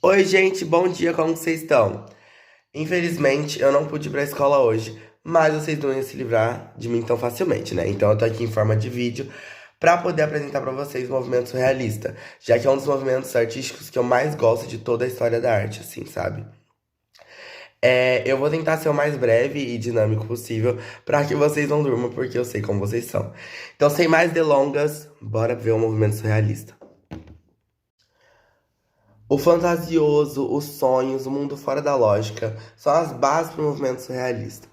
Oi, gente, bom dia, como vocês estão? Infelizmente, eu não pude ir pra escola hoje, mas vocês não iam se livrar de mim tão facilmente, né? Então eu tô aqui em forma de vídeo pra poder apresentar pra vocês o movimento surrealista, já que é um dos movimentos artísticos que eu mais gosto de toda a história da arte, assim, sabe? Eu vou tentar ser o mais breve e dinâmico possível pra que vocês não durmam, porque eu sei como vocês são. Então, sem mais delongas, bora ver o movimento surrealista. O fantasioso, os sonhos, o mundo fora da lógica são as bases para o movimento surrealista.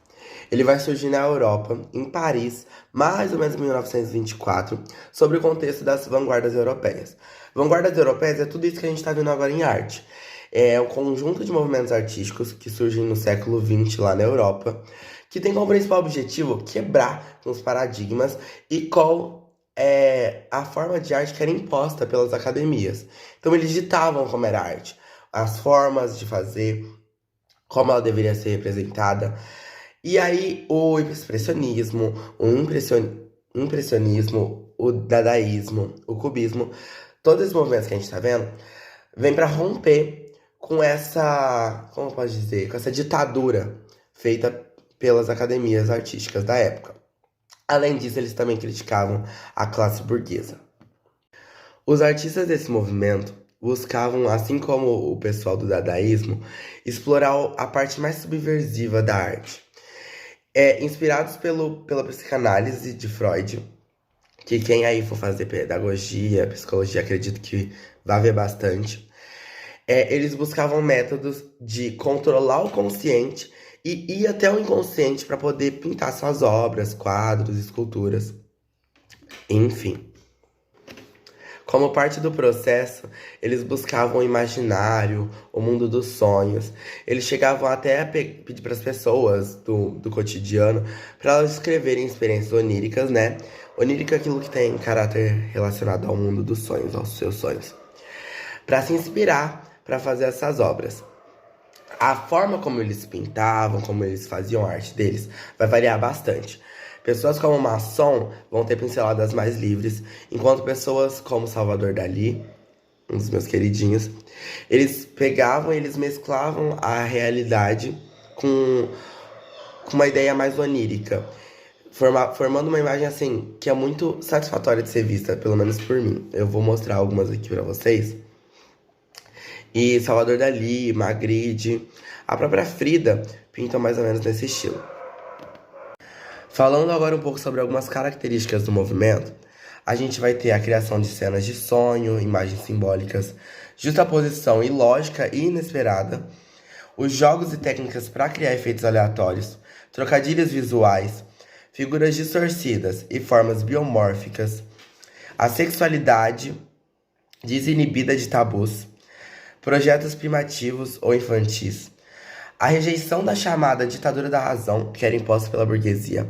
Ele vai surgir na Europa, em Paris, mais ou menos em 1924, sobre o contexto das vanguardas europeias. Vanguardas europeias é tudo isso que a gente está vendo agora em arte. É um conjunto de movimentos artísticos que surgem no século XX lá na Europa, que tem como principal objetivo quebrar com os paradigmas e com a forma de arte que era imposta pelas academias. Então eles ditavam como era a arte, as formas de fazer, como ela deveria ser representada. E aí o expressionismo, impressionismo, o dadaísmo, o cubismo, todos esses movimentos que a gente tá vendo, vem para romper com essa, como eu posso dizer, com essa ditadura feita pelas academias artísticas da época. Além disso, eles também criticavam a classe burguesa. Os artistas desse movimento buscavam, assim como o pessoal do dadaísmo, explorar a parte mais subversiva da arte. Inspirados pela psicanálise de Freud, que quem aí for fazer pedagogia, psicologia, acredito que vai ver bastante. Eles buscavam métodos de controlar o consciente e ir até o inconsciente para poder pintar suas obras, quadros, esculturas, enfim. Como parte do processo, eles buscavam o imaginário, o mundo dos sonhos. Eles chegavam até a pedir para as pessoas do cotidiano para elas escreverem experiências oníricas, né? Onírica é aquilo que tem caráter relacionado ao mundo dos sonhos, aos seus sonhos. Para se inspirar para fazer essas obras. A forma como eles pintavam, como eles faziam a arte deles, vai variar bastante. Pessoas como Masson vão ter pinceladas mais livres, enquanto pessoas como Salvador Dalí, um dos meus queridinhos, eles pegavam e eles mesclavam a realidade com uma ideia mais onírica, formando uma imagem assim que é muito satisfatória de ser vista, pelo menos por mim. Eu vou mostrar algumas aqui pra vocês. E Salvador Dalí, Magritte, a própria Frida pintam mais ou menos nesse estilo. Falando agora um pouco sobre algumas características do movimento, a gente vai ter a criação de cenas de sonho, imagens simbólicas, justaposição ilógica e inesperada, os jogos e técnicas para criar efeitos aleatórios, trocadilhos visuais, figuras distorcidas e formas biomórficas, a sexualidade desinibida de tabus, projetos primativos ou infantis, a rejeição da chamada ditadura da razão, que era imposta pela burguesia.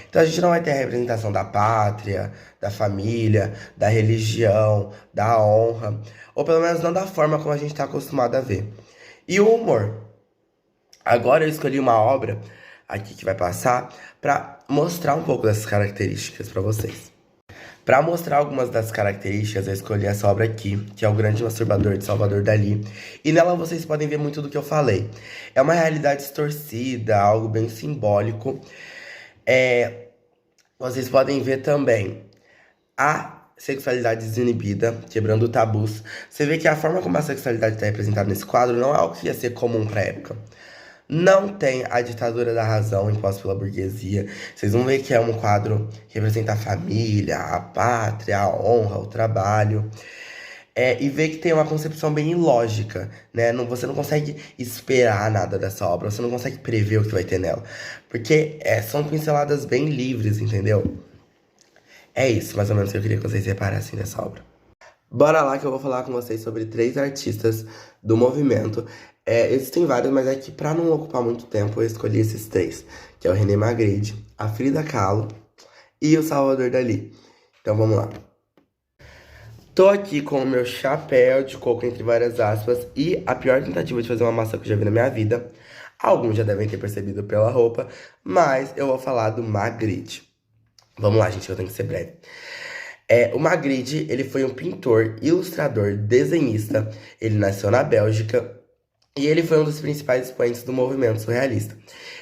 Então a gente não vai ter a representação da pátria, da família, da religião, da honra, ou pelo menos não da forma como a gente está acostumado a ver. E o humor. Agora eu escolhi uma obra aqui que vai passar para mostrar um pouco dessas características para vocês. Para mostrar algumas das características, eu escolhi essa obra aqui, que é O Grande Masturbador de Salvador Dalí. E nela vocês podem ver muito do que eu falei. É uma realidade distorcida, algo bem simbólico. Vocês podem ver também a sexualidade desinibida, quebrando tabus. Você vê que a forma como a sexualidade está representada nesse quadro não é algo que ia ser comum para a época. Não tem a ditadura da razão imposta pela burguesia. Vocês vão ver que é um quadro que representa a família, a pátria, a honra, o trabalho. E ver que tem uma concepção bem ilógica, né? Você não consegue esperar nada dessa obra, você não consegue prever o que vai ter nela. Porque são pinceladas bem livres, entendeu? É isso, mais ou menos, que eu queria que vocês reparassem nessa obra. Bora lá que eu vou falar com vocês sobre três artistas do movimento. Existem vários, mas é que pra não ocupar muito tempo eu escolhi esses três, que é o René Magritte, a Frida Kahlo e o Salvador Dalí. Então vamos lá. Tô aqui com o meu chapéu de coco, entre várias aspas, e a pior tentativa de fazer uma maçã que eu já vi na minha vida. Alguns já devem ter percebido pela roupa, mas eu vou falar do Magritte. Vamos lá, gente, eu tenho que ser breve. O Magritte, ele foi um pintor, ilustrador, desenhista. Ele nasceu na Bélgica e ele foi um dos principais expoentes do movimento surrealista.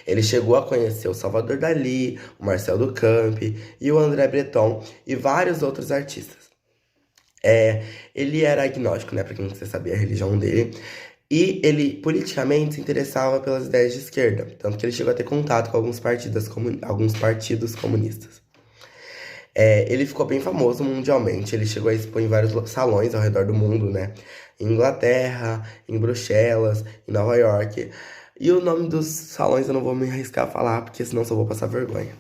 Ele chegou a conhecer o Salvador Dalí, o Marcel Duchamp e o André Breton e vários outros artistas. Ele era agnóstico, né, para quem não quer saber a religião dele. E ele politicamente se interessava pelas ideias de esquerda, tanto que ele chegou a ter contato com alguns partidos comunistas. Ele ficou bem famoso mundialmente, ele chegou a expor em vários salões ao redor do mundo, né? Em Inglaterra, em Bruxelas, em Nova York. E o nome dos salões eu não vou me arriscar a falar, porque senão só vou passar vergonha.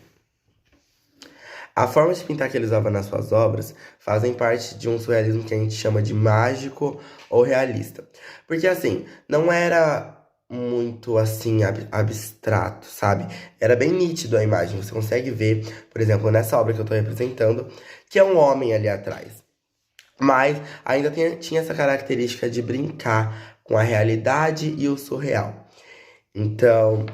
A forma de pintar que ele usava nas suas obras fazem parte de um surrealismo que a gente chama de mágico ou realista. Porque assim, não era muito assim abstrato, sabe? Era bem nítido a imagem. Você consegue ver, por exemplo, nessa obra que eu tô representando, que é um homem ali atrás. Mas ainda tinha essa característica de brincar com a realidade e o surreal. Então,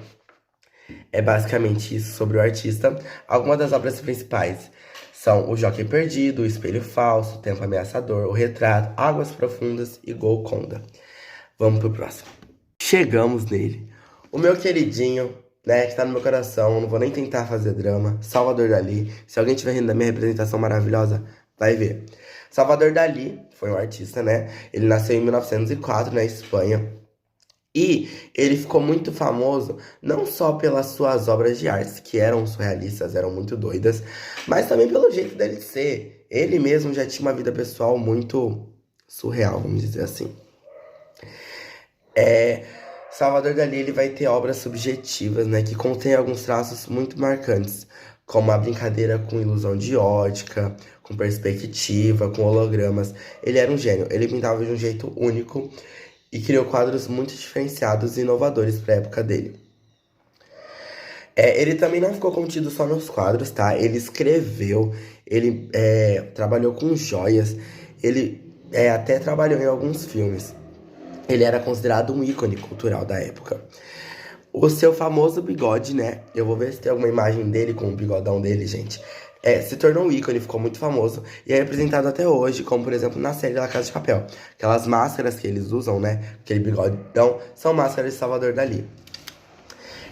é basicamente isso sobre o artista. Algumas das obras principais são O Jockey Perdido, O Espelho Falso, O Tempo Ameaçador, O Retrato, Águas Profundas e Golconda. Vamos pro próximo. Chegamos nele. O meu queridinho, né, que tá no meu coração, não vou nem tentar fazer drama, Salvador Dalí. Se alguém estiver rindo da minha representação maravilhosa, vai ver. Salvador Dalí foi um artista, né? Ele nasceu em 1904 na Espanha. E ele ficou muito famoso não só pelas suas obras de arte, que eram surrealistas, eram muito doidas, mas também pelo jeito dele ser. Ele mesmo já tinha uma vida pessoal muito surreal, vamos dizer assim. Salvador Dalí, ele vai ter obras subjetivas, né, que contêm alguns traços muito marcantes, como a brincadeira com ilusão de ótica, com perspectiva, com hologramas. Ele era um gênio, ele pintava de um jeito único e criou quadros muito diferenciados e inovadores para a época dele. Ele também não ficou contido só nos quadros, tá? Ele escreveu, ele trabalhou com joias, ele até trabalhou em alguns filmes. Ele era considerado um ícone cultural da época. O seu famoso bigode, né? Eu vou ver se tem alguma imagem dele com o bigodão dele, gente. Se tornou um ícone, ficou muito famoso e é representado até hoje, como por exemplo na série La Casa de Papel. Aquelas máscaras que eles usam, né? Aquele bigodão, são máscaras de Salvador Dalí.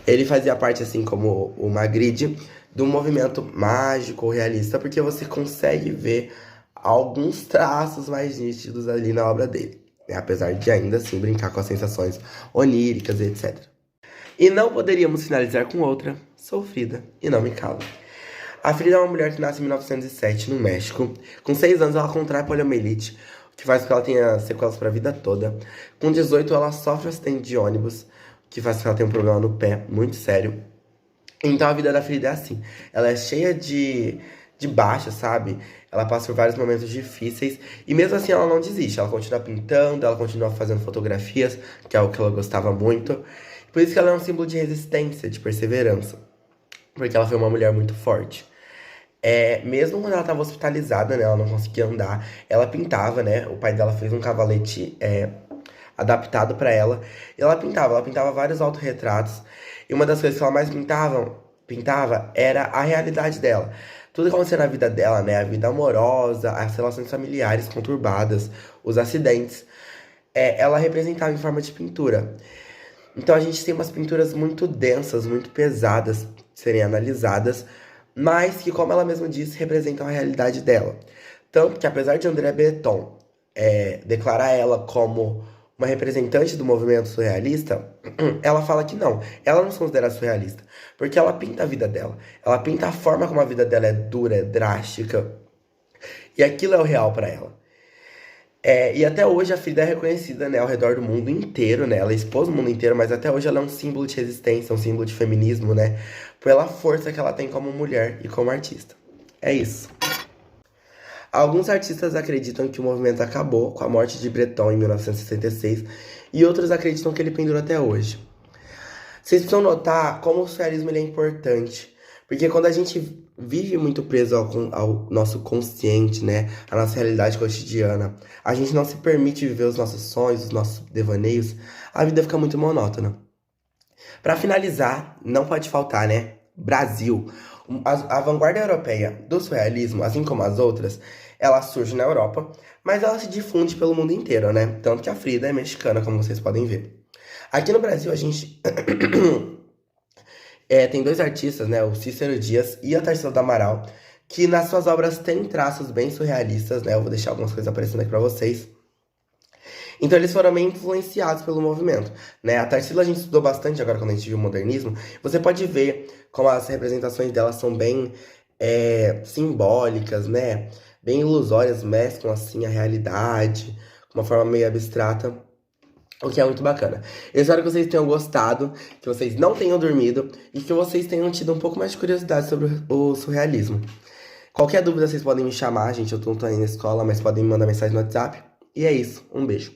Ele fazia parte, assim como o Magritte, do movimento mágico realista, porque você consegue ver alguns traços mais nítidos ali na obra dele, né? Apesar de ainda assim brincar com as sensações oníricas, etc. E não poderíamos finalizar com outra, sou Frida e não me calo. A Frida é uma mulher que nasce em 1907, no México. Com 6 anos, ela contrai poliomielite, o que faz com que ela tenha sequelas para a vida toda. Com 18, ela sofre um acidente de ônibus, o que faz com que ela tenha um problema no pé muito sério. Então, a vida da Frida é assim. Ela é cheia de baixas, sabe? Ela passa por vários momentos difíceis. E mesmo assim, ela não desiste. Ela continua pintando, ela continua fazendo fotografias, que é o que ela gostava muito. Por isso que ela é um símbolo de resistência, de perseverança. Porque ela foi uma mulher muito forte. Mesmo quando ela estava hospitalizada, né, ela não conseguia andar, ela pintava, né? O pai dela fez um cavalete adaptado para ela. E ela pintava vários autorretratos. E uma das coisas que ela mais pintava era a realidade dela. Tudo que acontecia na vida dela, né? A vida amorosa, as relações familiares conturbadas, os acidentes. Ela representava em forma de pintura. Então a gente tem umas pinturas muito densas, muito pesadas de serem analisadas, mas que, como ela mesma disse, representam a realidade dela. Tanto que, apesar de André Breton declarar ela como uma representante do movimento surrealista, ela fala que não, ela não se considera surrealista, porque ela pinta a vida dela, ela pinta a forma como a vida dela é dura, é drástica, e aquilo é o real para ela. E até hoje a Frida é reconhecida, né, ao redor do mundo inteiro, né? Ela expôs o mundo inteiro, mas até hoje ela é um símbolo de resistência, um símbolo de feminismo, né? Pela força que ela tem como mulher e como artista. É isso. Alguns artistas acreditam que o movimento acabou com a morte de Breton em 1966 e outros acreditam que ele pendura até hoje. Vocês precisam notar como o surrealismo ele é importante, porque quando a gente vive muito preso ao nosso consciente, né, a nossa realidade cotidiana, a gente não se permite viver os nossos sonhos, os nossos devaneios, a vida fica muito monótona. Para finalizar, não pode faltar, né, Brasil. A vanguarda europeia do surrealismo, assim como as outras, ela surge na Europa, mas ela se difunde pelo mundo inteiro, né? Tanto que a Frida é mexicana, como vocês podem ver. Aqui no Brasil, a gente tem dois artistas, né? O Cícero Dias e a Tarsila do Amaral, que nas suas obras têm traços bem surrealistas, né? Eu vou deixar algumas coisas aparecendo aqui pra vocês. Então eles foram meio influenciados pelo movimento, né? A Tarsila a gente estudou bastante agora quando a gente viu o modernismo. Você pode ver como as representações dela são bem simbólicas, né? Bem ilusórias, mesclam assim a realidade, de uma forma meio abstrata. O que é muito bacana. Eu espero que vocês tenham gostado, que vocês não tenham dormido e que vocês tenham tido um pouco mais de curiosidade sobre o surrealismo. Qualquer dúvida vocês podem me chamar, gente. Eu tô aí na escola, mas podem me mandar mensagem no WhatsApp. E é isso. Um beijo.